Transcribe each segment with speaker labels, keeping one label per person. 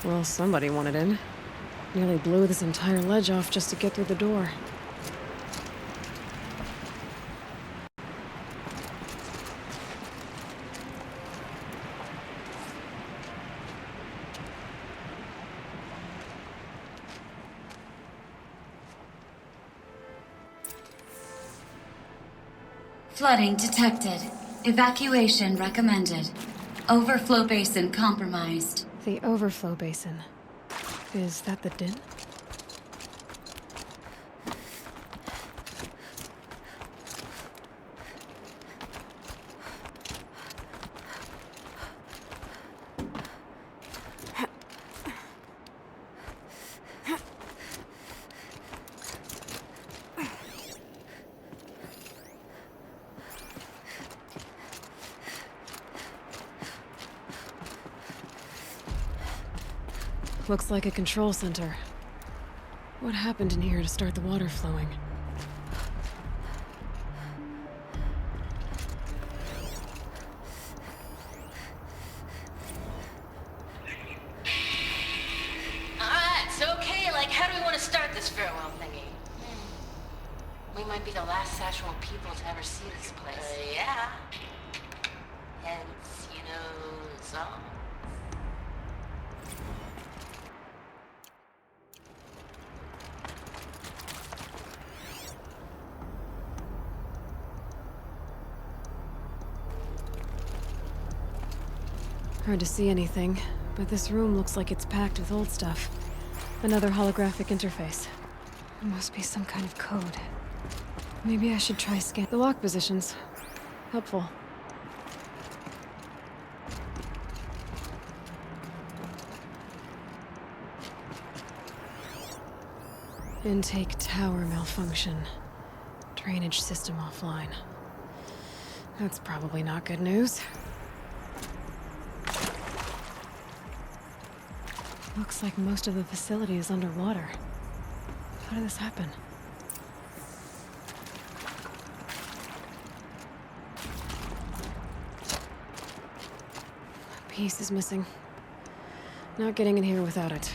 Speaker 1: Well, somebody wanted in. Nearly blew this entire ledge off just to get through the door.
Speaker 2: Flooding detected. Evacuation recommended. Overflow basin compromised.
Speaker 1: The overflow basin. Is that the din? Looks like a control center. What happened in here to start the water flowing?
Speaker 3: Alright, so okay, like how do we want to start this farewell thingy? We might be the last Sassual people to ever see this place. Yeah. Hence, song.
Speaker 1: Hard to see anything, but this room looks like it's packed with old stuff. Another holographic interface. It must be some kind of code. Maybe I should try scan the lock positions. Helpful. Intake tower malfunction. Drainage system offline. That's probably not good news. Looks like most of the facility is underwater. How did this happen? A piece is missing. Not getting in here without it.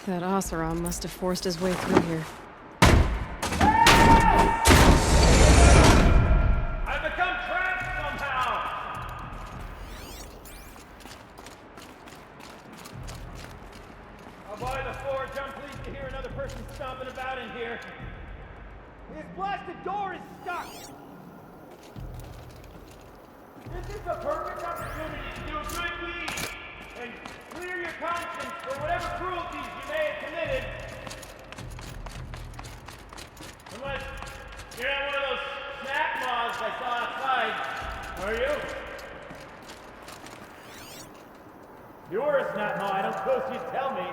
Speaker 1: That Oseram must have forced his way through here.
Speaker 4: I've become trapped somehow! I'll buy the floor. I'm pleased to hear another person stomping about in here. This blasted door is stuck! This is the perfect opportunity to do a good deed and clear your conscience for whatever cruelties you may have committed. Unless you're not one of those snack moths I saw outside, are you? If you were a snap moth, I don't suppose you'd tell me.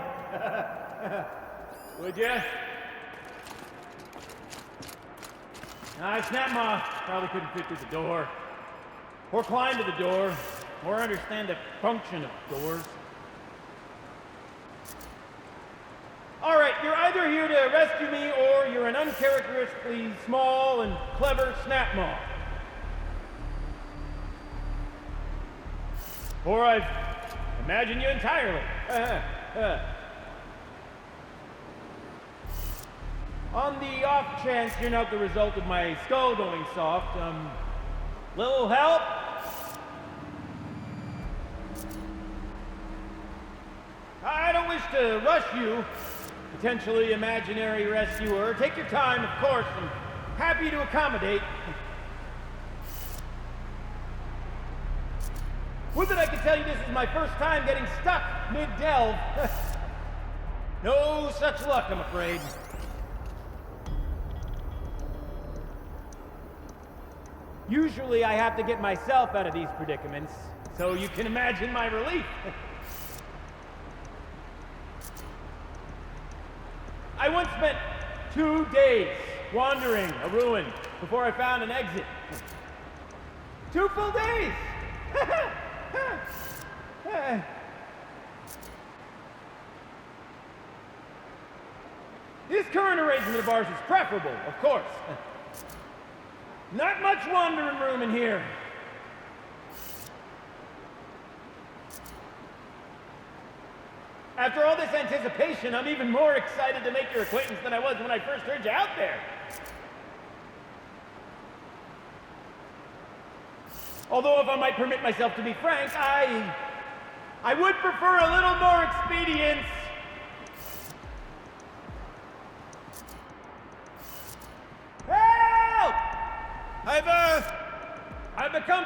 Speaker 4: Would you? A snap moth probably couldn't fit through the door. Or climb to the door. Or understand the function of doors. Alright, you're either here to rescue me, or you're an uncharacteristically small and clever snap moth. Or I've imagined you entirely. On the off chance you're not the result of my skull going soft, little help? I don't wish to rush you, potentially imaginary rescuer. Take your time, of course, and happy to accommodate. Would that I could tell you this is my first time getting stuck mid-delve. No such luck, I'm afraid. Usually I have to get myself out of these predicaments, so you can imagine my relief. I once spent 2 days wandering a ruin before I found an exit. 2 full days! This current arrangement of ours is preferable, of course. Not much wandering room in here. After all this anticipation, I'm even more excited to make your acquaintance than I was when I first heard you out there. Although, if I might permit myself to be frank, I would prefer a little more expedience. Help! I've become...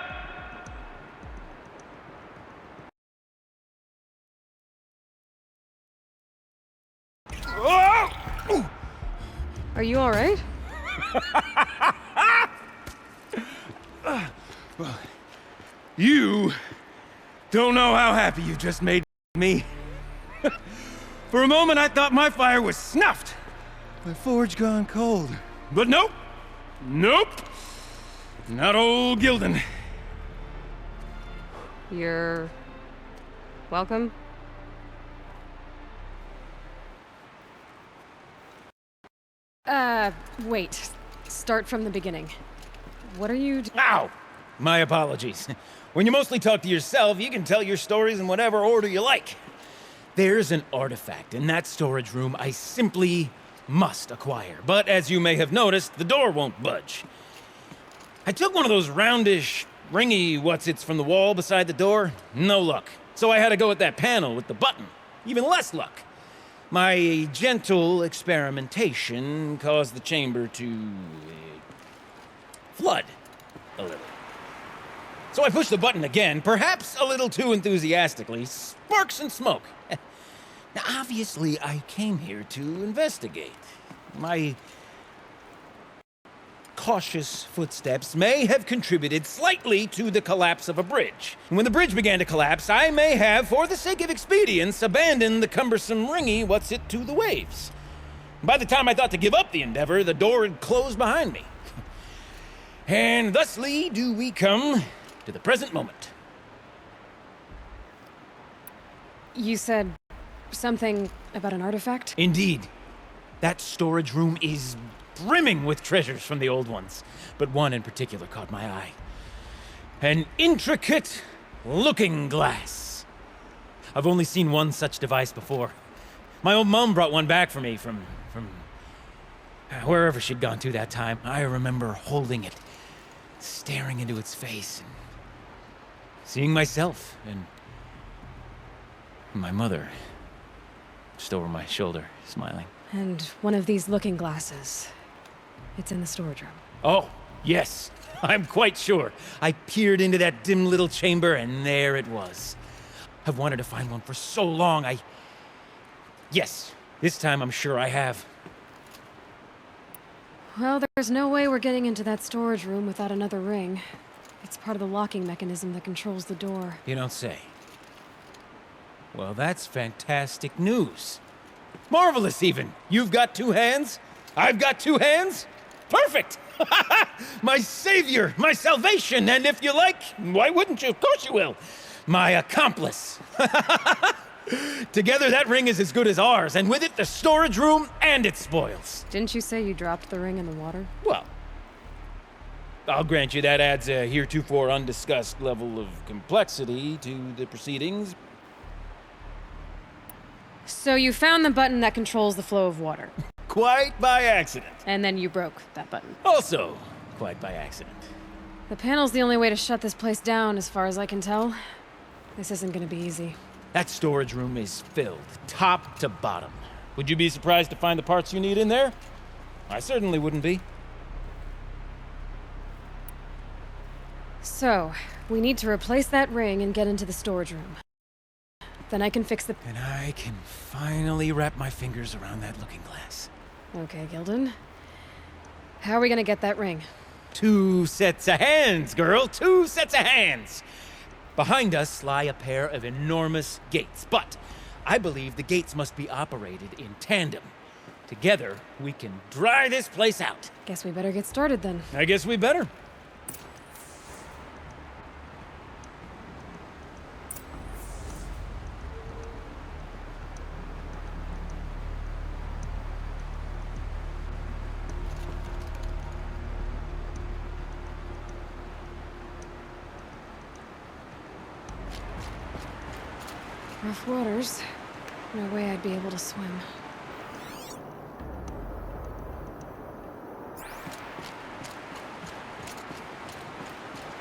Speaker 1: Are you all right?
Speaker 5: You don't know how happy you just made me. For a moment, I thought my fire was snuffed. My forge gone cold. But nope. Nope. Not old Gildan.
Speaker 1: You're... welcome? Wait. Start from the beginning. What are you
Speaker 5: Ow! My apologies. When you mostly talk to yourself, you can tell your stories in whatever order you like. There's an artifact in that storage room I simply must acquire. But as you may have noticed, the door won't budge. I took one of those roundish, ringy what's-its from the wall beside the door. No luck. So I had to go with that panel with the button. Even less luck. My gentle experimentation caused the chamber to... flood a little. So I pushed the button again, perhaps a little too enthusiastically. Sparks and smoke. Now, obviously, I came here to investigate. My cautious footsteps may have contributed slightly to the collapse of a bridge. When the bridge began to collapse, I may have, for the sake of expedience, abandoned the cumbersome ringy what's-it to the waves. By the time I thought to give up the endeavor, the door had closed behind me. And thusly do we come to the present moment.
Speaker 1: You said something about an artifact?
Speaker 5: Indeed. That storage room is brimming with treasures from the old ones, but one in particular caught my eye. An intricate looking glass. I've only seen one such device before. My old mum brought one back for me from wherever she'd gone to that time. I remember holding it, staring into its face, and seeing myself and my mother just over my shoulder, smiling.
Speaker 1: And one of these looking glasses. It's in the storage room.
Speaker 5: Oh, yes. I'm quite sure. I peered into that dim little chamber, and there it was. I've wanted to find one for so long, Yes, this time I'm sure I have.
Speaker 1: Well, there's no way we're getting into that storage room without another ring. It's part of the locking mechanism that controls the door.
Speaker 5: You don't say. Well, that's fantastic news. Marvelous, even. You've got 2 hands. I've got 2 hands. Perfect! My savior, my salvation, and if you like, why wouldn't you? Of course you will. My accomplice. Together, that ring is as good as ours, and with it, the storage room and its spoils.
Speaker 1: Didn't you say you dropped the ring in the water?
Speaker 5: Well, I'll grant you that adds a heretofore undiscussed level of complexity to the proceedings.
Speaker 1: So you found the button that controls the flow of water.
Speaker 5: Quite by accident.
Speaker 1: And then you broke that button.
Speaker 5: Also, quite by accident.
Speaker 1: The panel's the only way to shut this place down, as far as I can tell. This isn't gonna be easy.
Speaker 5: That storage room is filled, top to bottom. Would you be surprised to find the parts you need in there? I certainly wouldn't be.
Speaker 1: So, we need to replace that ring and get into the storage room. Then I can fix the...
Speaker 5: And I can finally wrap my fingers around that looking glass.
Speaker 1: Okay, Gildan. How are we gonna get that ring?
Speaker 5: 2 sets of hands, girl. 2 sets of hands. Behind us lie a pair of enormous gates, but I believe the gates must be operated in tandem. Together, we can dry this place out.
Speaker 1: Guess we better get started then.
Speaker 5: I guess we better.
Speaker 1: Rough waters. No way I'd be able to swim.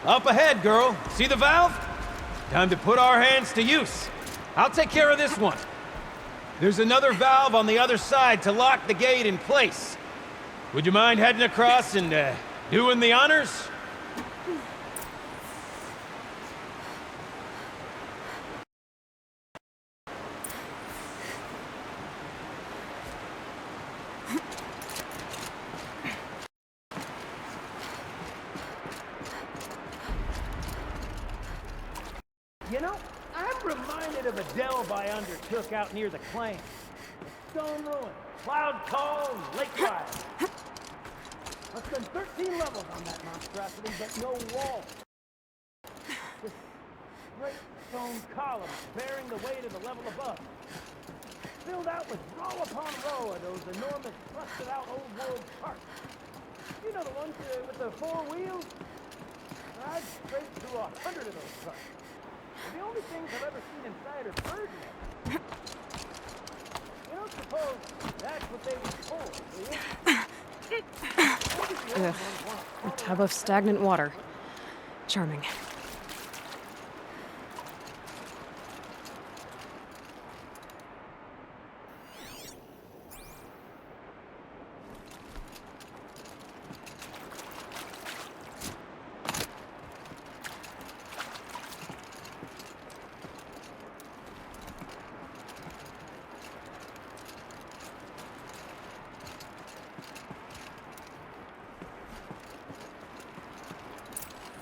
Speaker 5: Up ahead, girl. See the valve? Time to put our hands to use. I'll take care of this one. There's another valve on the other side to lock the gate in place. Would you mind heading across and, doing the honors? You know, I'm reminded of a delve I undertook out near the claim. Stone ruin, cloud call, and lake fire. Less than 13 levels on that monstrosity, but no wall. Just great stone columns bearing the weight of the level above. Filled out with row upon row of those enormous rusted out old world carts. You know the ones with the 4 wheels? I'd straight through 100 of those trucks. The only things I've ever seen inside are bird nests. You don't suppose that's what they were for, do you?
Speaker 1: Ugh. A tub of stagnant water. Charming.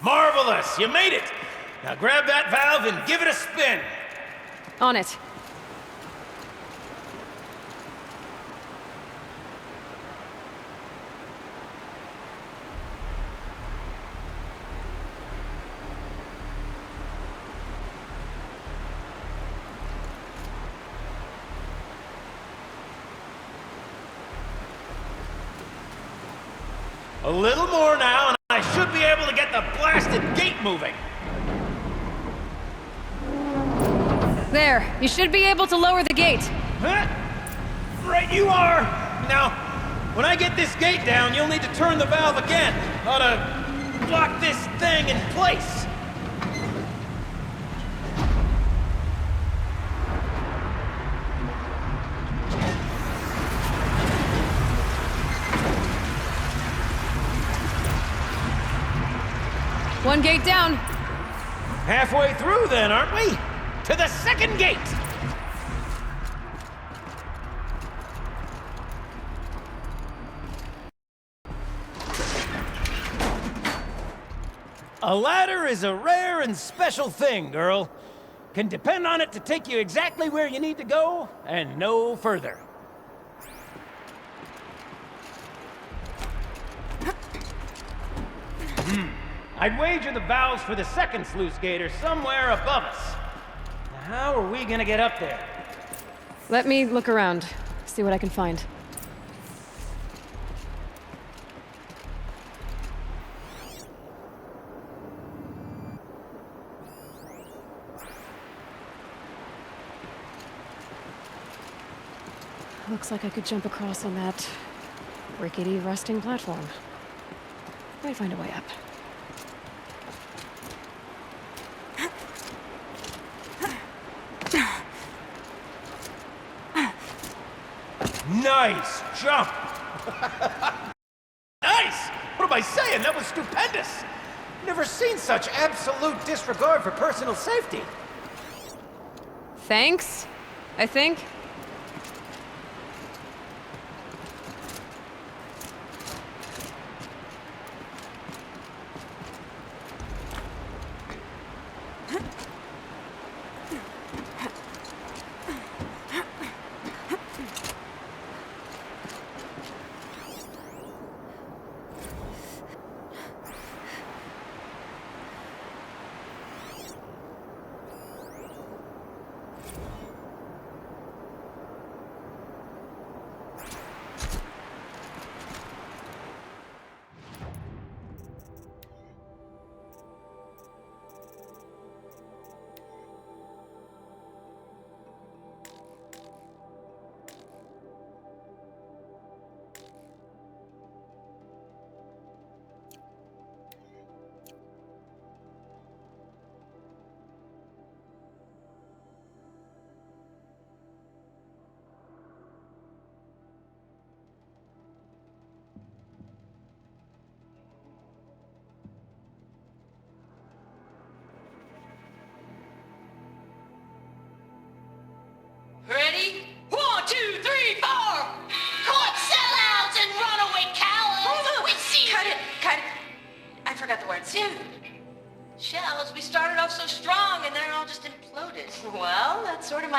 Speaker 5: Marvelous! You made it! Now grab that valve and give it a spin!
Speaker 1: On it.
Speaker 5: A little more now, and I should be able to get the blasted gate moving.
Speaker 1: There. You should be able to lower the gate.
Speaker 5: Huh? Right you are! Now, when I get this gate down, you'll need to turn the valve again. Ought to lock this thing in place.
Speaker 1: One gate down.
Speaker 5: Halfway through then, aren't we? To the second gate! A ladder is a rare and special thing, girl. Can depend on it to take you exactly where you need to go, and no further. I'd wager the valves for the second sluice gate are somewhere above us. Now, how are we gonna get up there?
Speaker 1: Let me look around. See what I can find. Looks like I could jump across on that rickety rusting platform. Might find a way up.
Speaker 5: Nice jump! Nice! What am I saying? That was stupendous! Never seen such absolute disregard for personal safety.
Speaker 1: Thanks, I think.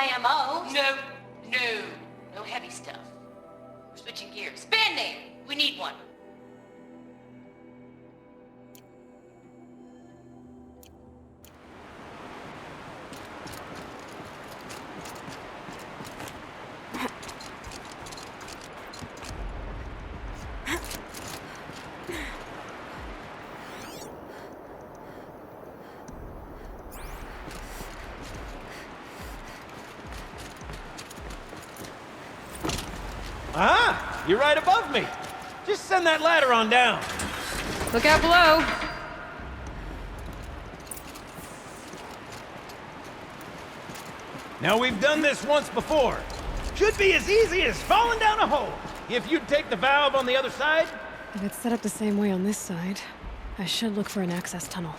Speaker 3: IMO. No. No heavy stuff. We're switching gears. Band name! We need one.
Speaker 5: Ah, you're right above me. Just send that ladder on down.
Speaker 1: Look out below.
Speaker 5: Now, we've done this once before. Should be as easy as falling down a hole. If you'd take the valve on the other side.
Speaker 1: If it's set up the same way on this side, I should look for an access tunnel.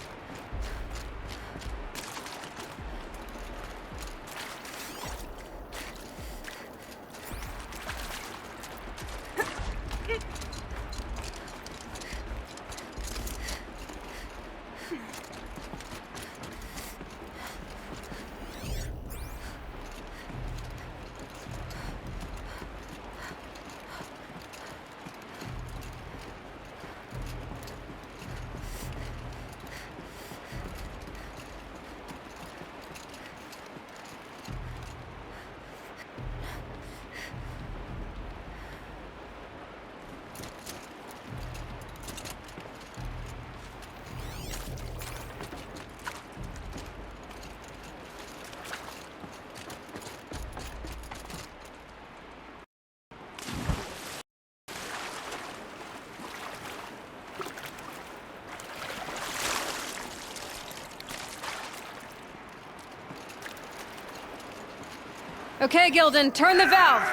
Speaker 1: Okay, Gilden, turn the valve!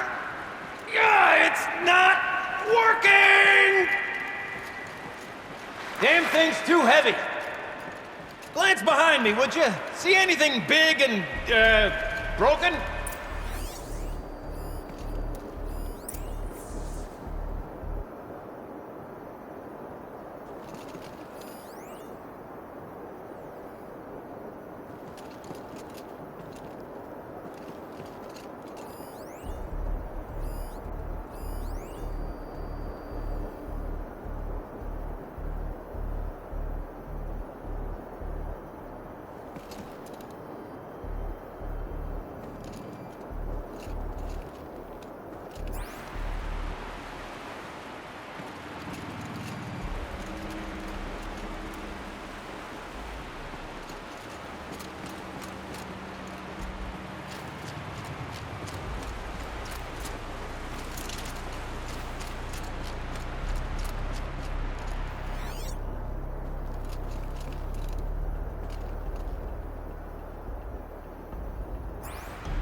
Speaker 5: Yeah, it's not working! Damn thing's too heavy. Glance behind me, would you? See anything big and, broken?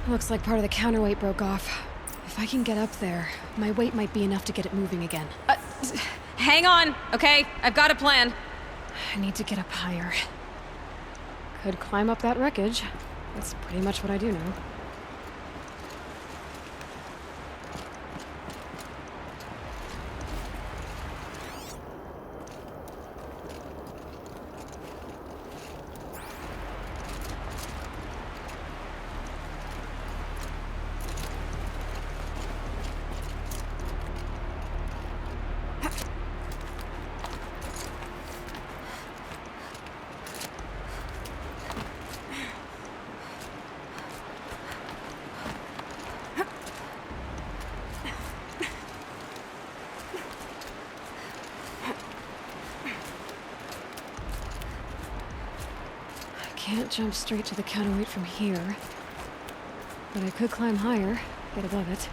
Speaker 1: Looks like part of the counterweight broke off. If I can get up there, my weight might be enough to get it moving again.
Speaker 6: Hang on, okay? I've got a plan.
Speaker 1: I need to get up higher. Could climb up that wreckage. That's pretty much what I do now. Can't jump straight to the counterweight from here, but I could climb higher, get above it.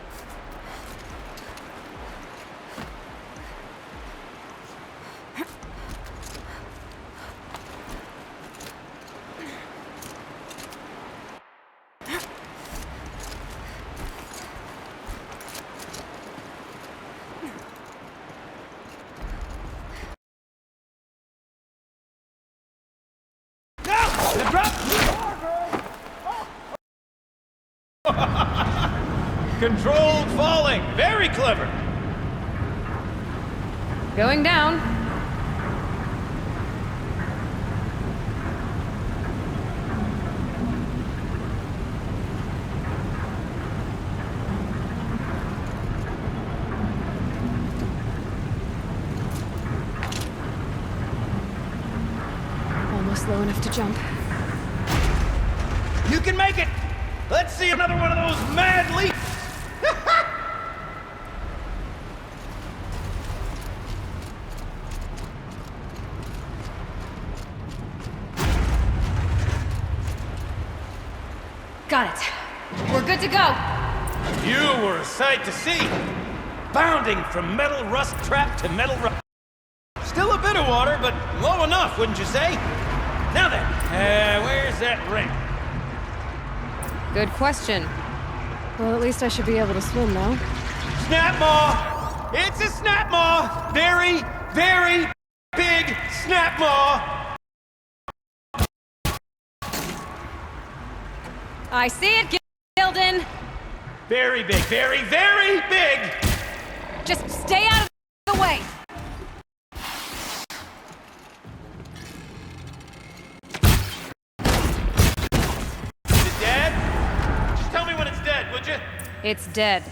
Speaker 5: Controlled falling. Very clever.
Speaker 1: Going down. low enough to jump.
Speaker 5: You can make it! Let's see another one of those mad leaps!
Speaker 6: Got it. We're good to go.
Speaker 5: You were a sight to see. Bounding from metal rust trap to metal rust. Still a bit of water, but low enough, wouldn't you say? Now then, where's that ring?
Speaker 6: Good question.
Speaker 1: Well, at least I should be able to swim now.
Speaker 5: Snap maw! It's a snap maw! Very, very big snap maw!
Speaker 6: I see it, Gilden.
Speaker 5: Very big, very, very big!
Speaker 6: Just stay out of the way.
Speaker 5: Is it dead? Just tell me when it's dead, would you?
Speaker 6: It's dead.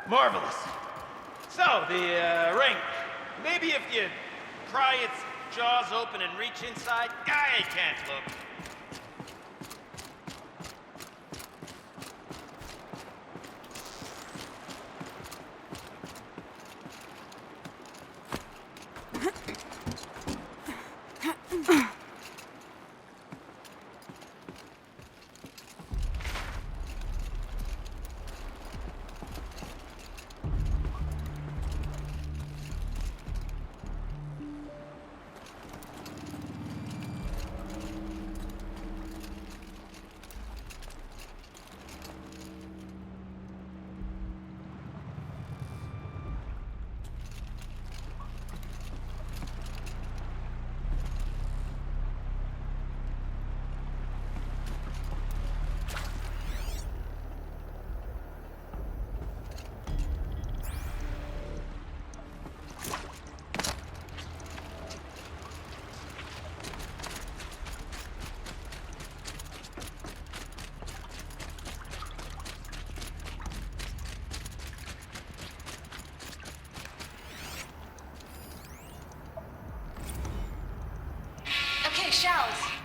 Speaker 5: Marvelous. So, the ring. Maybe if you pry its jaws open and reach inside, I can't look.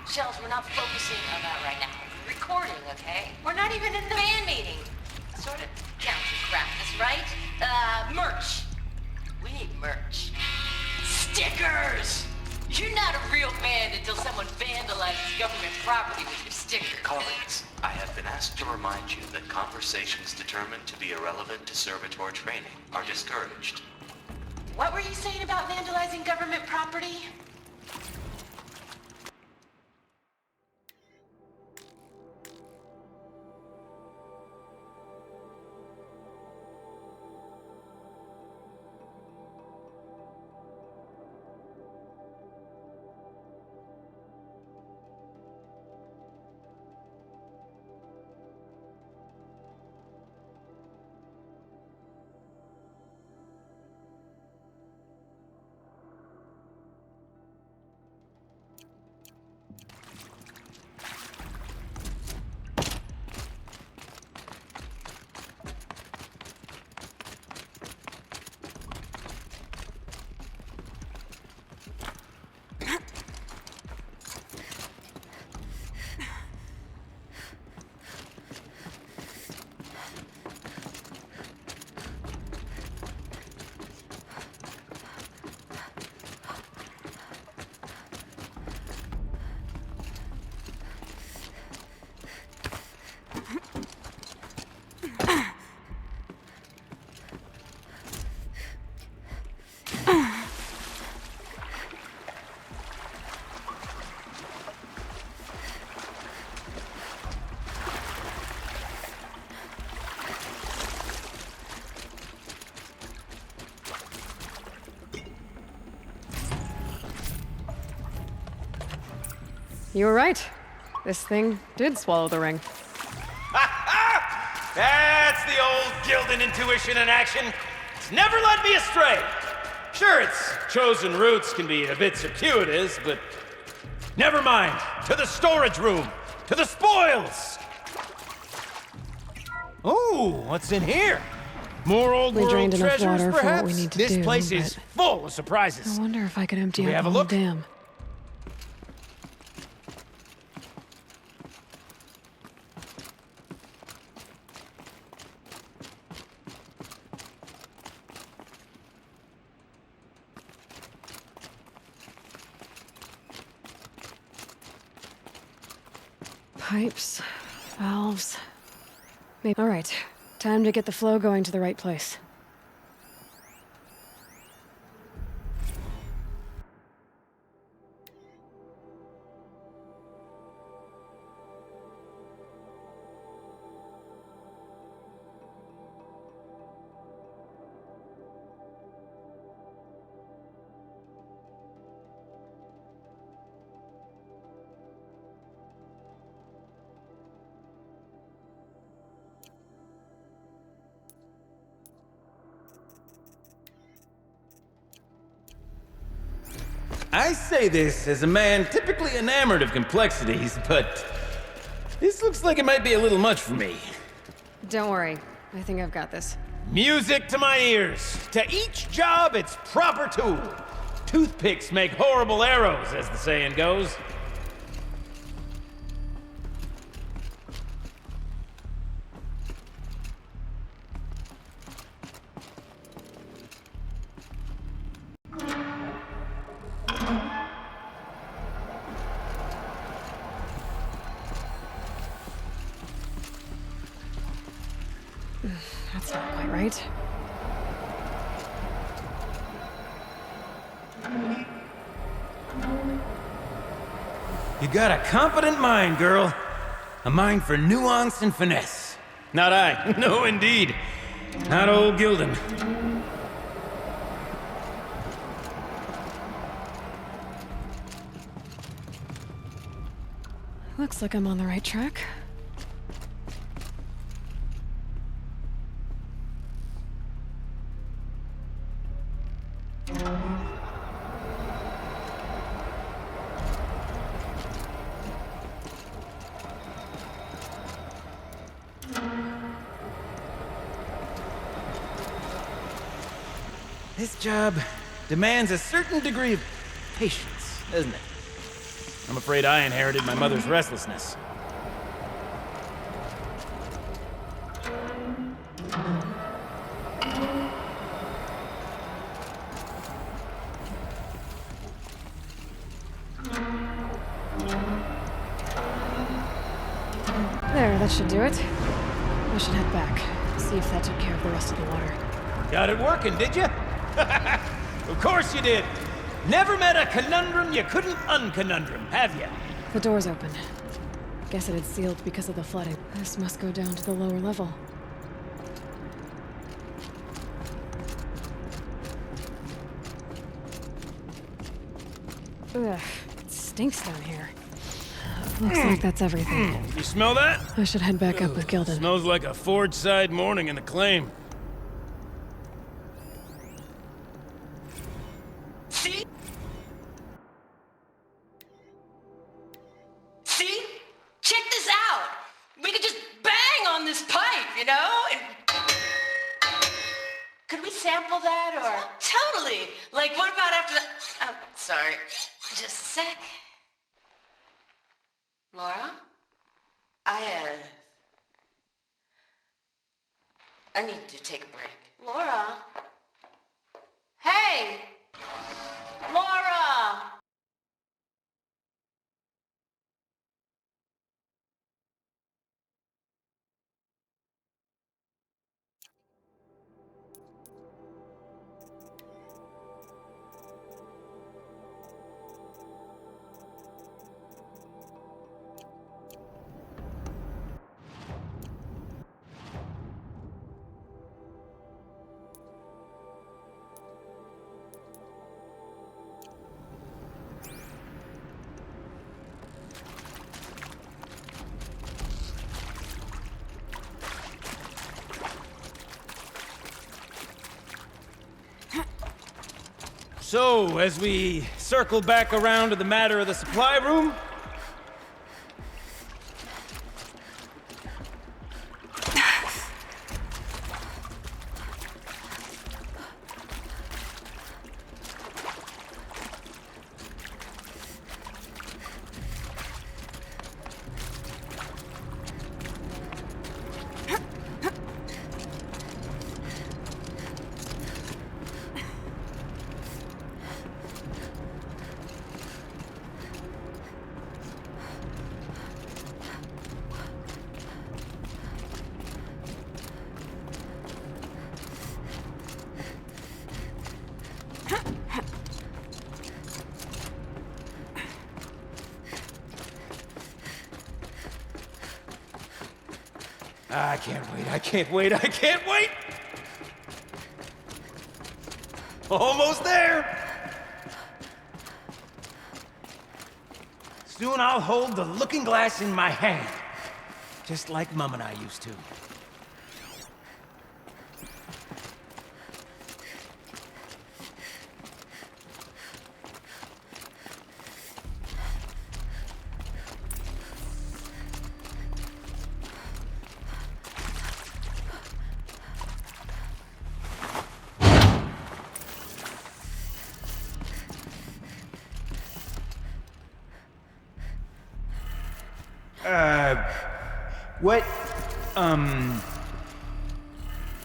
Speaker 3: Shells, we're not focusing on that right now. We're recording, okay? We're not even in the band meeting. Sort of counts as practice, right? Merch. We need merch. Stickers! You're not a real band until someone vandalizes government property with your sticker.
Speaker 7: Colleagues, I have been asked to remind you that conversations determined to be irrelevant to servitor training are discouraged.
Speaker 3: What were you saying about vandalizing government property?
Speaker 1: You were right. This thing did swallow the ring.
Speaker 5: That's the old Gildan intuition in action. It's never led me astray. Sure, its chosen routes can be a bit circuitous, but never mind. To the storage room. To the spoils. Ooh, what's in here? More old
Speaker 1: We
Speaker 5: world
Speaker 1: drained enough
Speaker 5: treasures,
Speaker 1: water for
Speaker 5: perhaps?
Speaker 1: what we need to
Speaker 5: this
Speaker 1: do,
Speaker 5: place is
Speaker 1: but
Speaker 5: full of surprises.
Speaker 1: I wonder if I could empty
Speaker 5: Can we
Speaker 1: out
Speaker 5: have
Speaker 1: the
Speaker 5: a
Speaker 1: whole
Speaker 5: look?
Speaker 1: dam. Pipes, valves. Maybe. All right, time to get the flow going to the right place.
Speaker 5: I say this as a man typically enamored of complexities, but this looks like it might be a little much for me.
Speaker 1: Don't worry, I think I've got this.
Speaker 5: Music to my ears. To each job, its proper tool. Toothpicks make horrible arrows, as the saying goes.
Speaker 1: That's not quite right.
Speaker 5: You got a competent mind, girl. A mind for nuance and finesse. Not I. No, indeed. Not old Gildan.
Speaker 1: Looks like I'm on the right track.
Speaker 5: This job demands a certain degree of patience, doesn't it? I'm afraid I inherited my mother's restlessness.
Speaker 1: There, that should do it. I should head back, see if that took care of the rest of the water.
Speaker 5: Got it working, did you? Of course you did. Never met a conundrum you couldn't unconundrum, have you?
Speaker 1: The door's open. Guess it had sealed because of the flooding. This must go down to the lower level. Ugh, it stinks down here. Looks like that's everything.
Speaker 5: You smell that?
Speaker 1: I should head back up with Gildan.
Speaker 5: Smells like a Ford-side morning in the claim.
Speaker 3: See? See? Check this out. We could just bang on this pipe, you know? And could we sample that or? Totally. Like, what about after that? Oh, sorry. Just a sec. Laura? I need to take a break. Laura? Hey! Laura!
Speaker 5: So, as we circle back around to the matter of the supply room, I can't wait, I can't wait, I can't wait! Almost there! Soon I'll hold the looking glass in my hand. Just like Mom and I used to.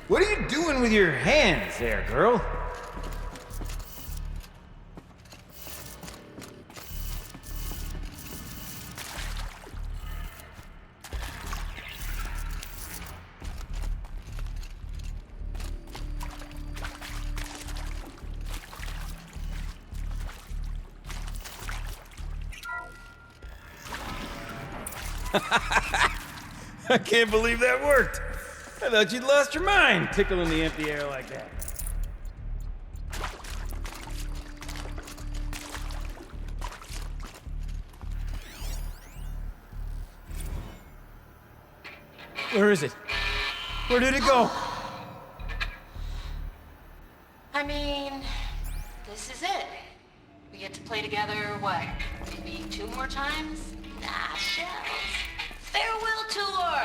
Speaker 5: What are you doing with your hands there, girl? I can't believe that worked. I thought you'd lost your mind, tickling the empty air like that. Where is it? Where did it go?
Speaker 3: I mean, this is it. We get to play together, what, maybe 2 more times? Nah, shells. Farewell tour!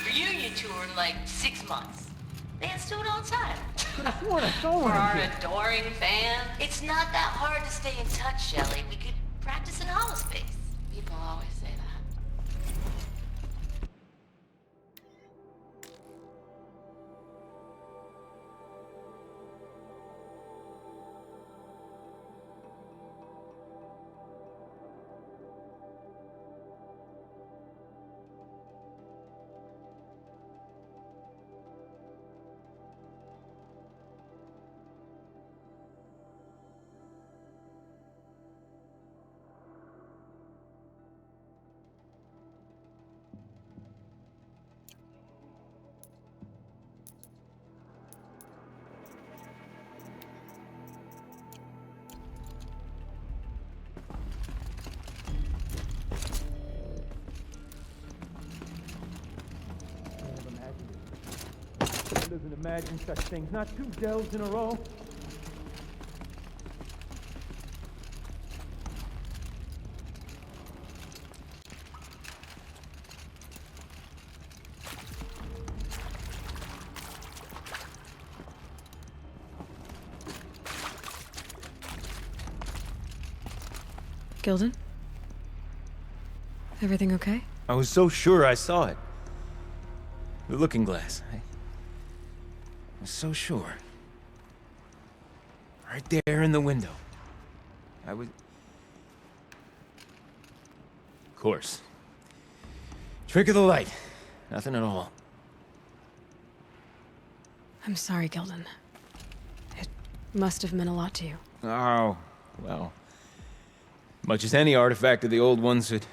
Speaker 3: Reunion tour in like 6 months. Fans do it all the time. For our adoring fans, it's not that hard to stay in touch, Shelley. We could practice in holospace. People always say that.
Speaker 4: Who doesn't imagine such things? Not 2 delves in a row.
Speaker 1: Gilden? Everything okay?
Speaker 5: I was so sure I saw it. The looking glass. I was so sure. Right there in the window. I was... Of course. Trick of the light. Nothing at all.
Speaker 1: I'm sorry, Gilden. It must have meant a lot to you.
Speaker 5: Oh, well. Much as any artifact of the old ones would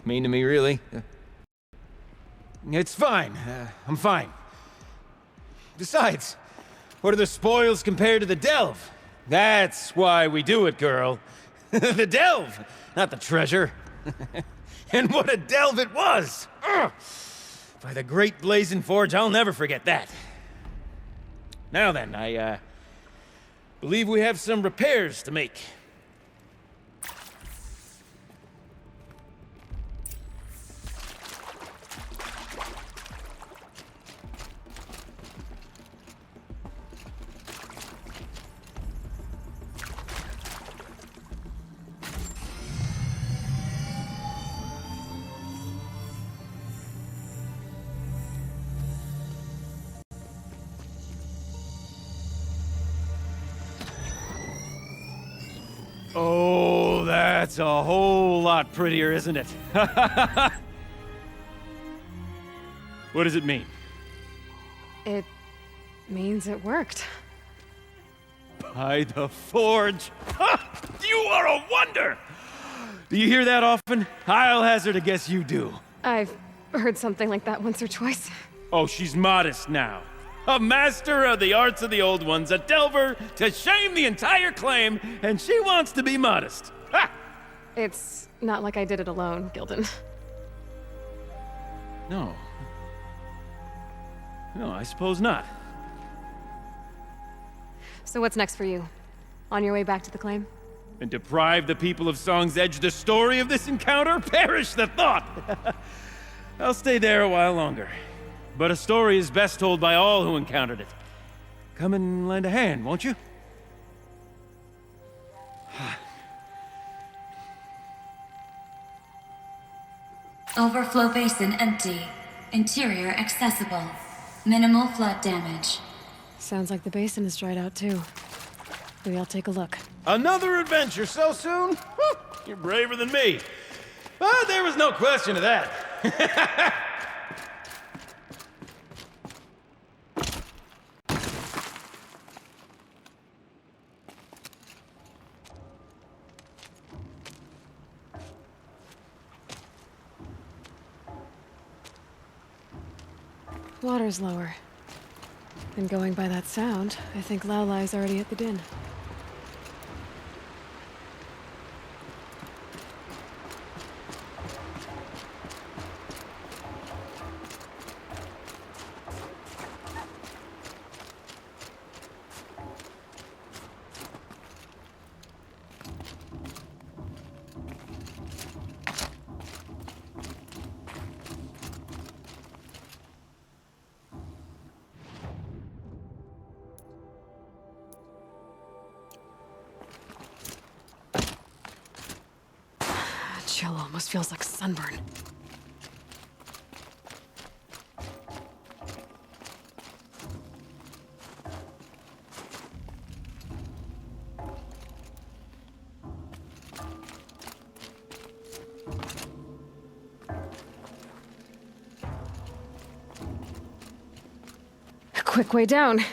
Speaker 5: mean to me, really. It's fine. I'm fine. Besides, what are the spoils compared to the delve? That's why we do it, girl. The delve, not the treasure. And what a delve it was! Ugh. By the great Blazing Forge, I'll never forget that. Now then, I believe we have some repairs to make. Oh, that's a whole lot prettier, isn't it? What does it mean?
Speaker 1: It means it worked.
Speaker 5: By the Forge! You are a wonder! Do you hear that often? I'll hazard a guess you do.
Speaker 1: I've heard something like that once or twice.
Speaker 5: Oh, she's modest now. A master of the arts of the old ones, a delver to shame the entire claim, and she wants to be modest. Ha!
Speaker 1: It's not like I did it alone, Gildan.
Speaker 5: No. No, I suppose not.
Speaker 1: So what's next for you? On your way back to the claim?
Speaker 5: And deprive the people of Song's Edge the story of this encounter? Perish the thought! I'll stay there a while longer. But a story is best told by all who encountered it. Come and lend a hand, won't you?
Speaker 2: Overflow basin empty. Interior accessible. Minimal flood damage.
Speaker 1: Sounds like the basin is dried out too. Maybe I'll take a look.
Speaker 5: Another adventure so soon? Whew, you're braver than me. But there was no question of that.
Speaker 1: Water's lower. And going by that sound, I think Laolai's already at the din. Chill almost feels like sunburn. A quick way down.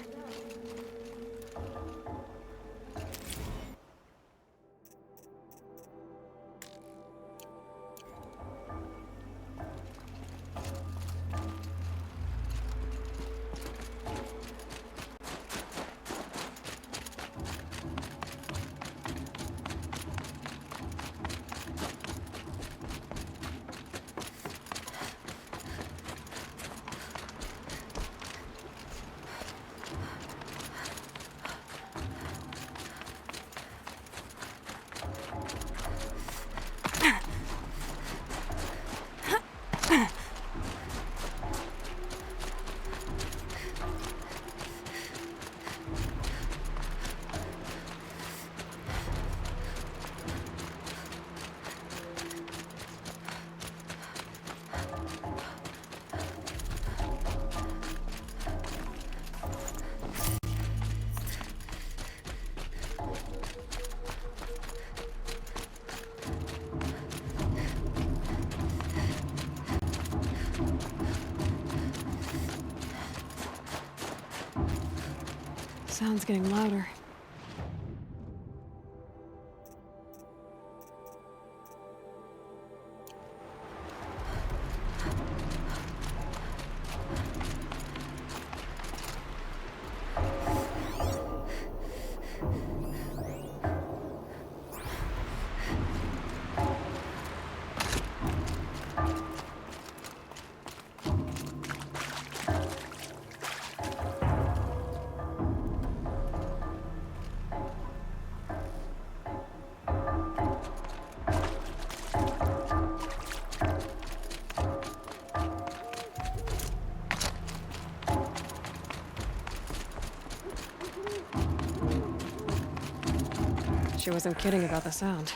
Speaker 1: Sound's getting louder. She wasn't kidding about the sound.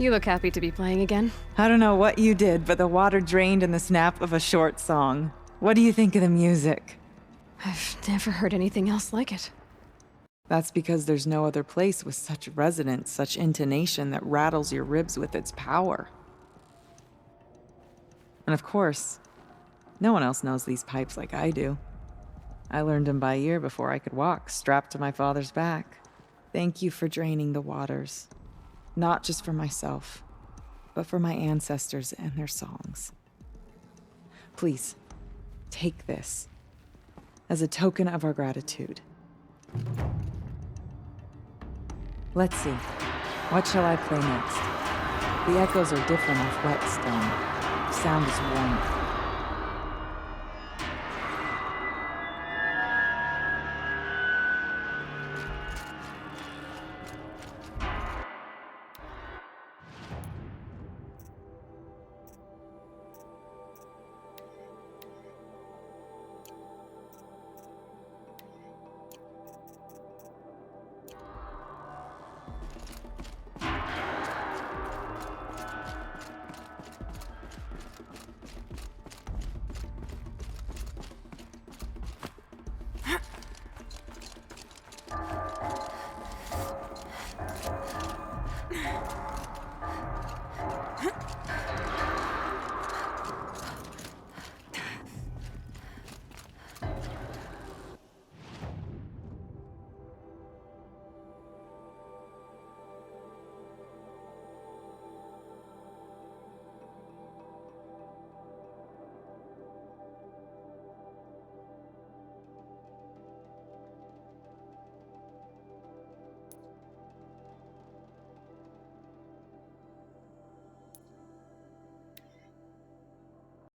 Speaker 1: You look happy to be playing again.
Speaker 8: I don't know what you did, but the water drained in the snap of a short song. What do you think of the music?
Speaker 1: I've never heard anything else like it.
Speaker 8: That's because there's no other place with such resonance, such intonation that rattles your ribs with its power. And of course, no one else knows these pipes like I do. I learned them by ear before I could walk, strapped to my father's back. Thank you for draining the waters. Not just for myself, but for my ancestors and their songs. Please, take this as a token of our gratitude. Let's see. What shall I play next? The echoes are different off wet stone. Sound is warm.